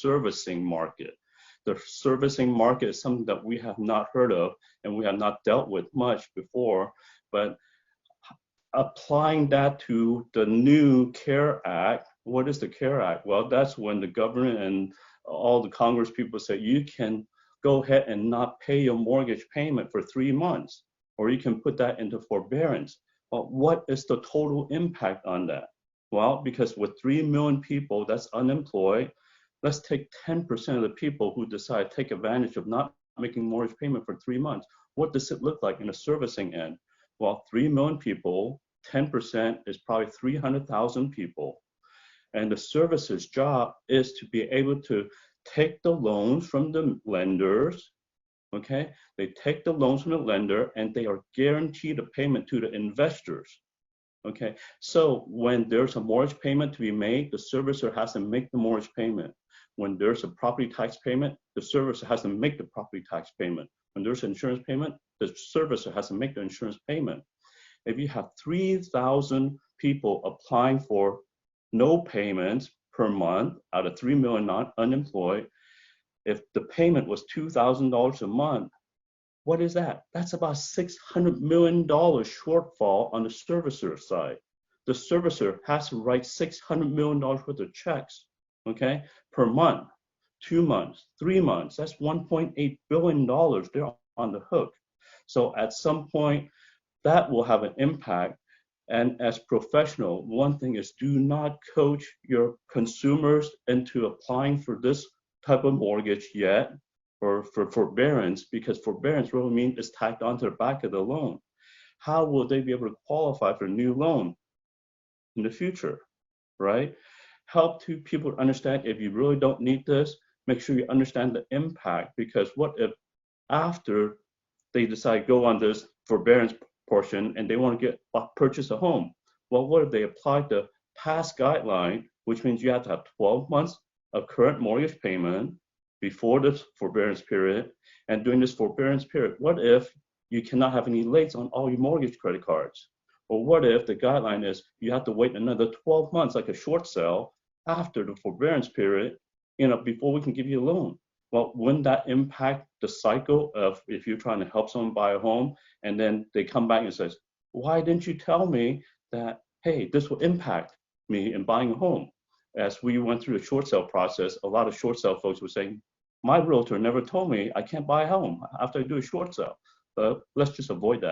servicing market. The servicing market is something that we have not heard of and we have not dealt with much before, but applying that to the new CARE Act. What is the CARE Act? Well, that's when the government and all the Congress people say you can go ahead and not pay your mortgage payment for 3 months, or you can put that into forbearance. Well, what is the total impact on that? Well, because with 3 million people that's unemployed, let's take 10% of the people who decide to take advantage of not making mortgage payment for 3 months. What does it look like in a servicing end? Well, 3 million people, 10% is probably 300,000 people. And the servicer's job is to be able to take the loans from the lenders, okay? They take the loans from the lender and they are guaranteed a payment to the investors, okay? So when there's a mortgage payment to be made, the servicer has to make the mortgage payment. When there's a property tax payment, the servicer has to make the property tax payment. When there's an insurance payment, the servicer has to make the insurance payment. If you have 3,000 people applying for no payments per month out of 3 million unemployed, if the payment was $2,000 a month, what is that? That's about $600 million shortfall on the servicer side. The servicer has to write $600 million worth of checks, okay, per month, 2 months, 3 months. That's $1.8 billion they're on the hook. So at some point, that will have an impact. And as professional, one thing is do not coach your consumers into applying for this type of mortgage yet, or for forbearance, because forbearance really means it's tacked onto the back of the loan. How will they be able to qualify for a new loan in the future, right? Help to people understand if you really don't need this, make sure you understand the impact, because what if after they decide to go on this forbearance portion and they want to purchase a home? Well, what if they apply the past guideline, which means you have to have 12 months of current mortgage payment before this forbearance period, and during this forbearance period, what if you cannot have any lates on all your mortgage credit cards? Or what if the guideline is you have to wait another 12 months, like a short sale, after the forbearance period, before we can give you a loan? Well, wouldn't that impact the cycle of if you're trying to help someone buy a home and then they come back and says, why didn't you tell me that, hey, this will impact me in buying a home? As we went through the short sale process, a lot of short sale folks were saying, my realtor never told me I can't buy a home after I do a short sale. But let's just avoid that.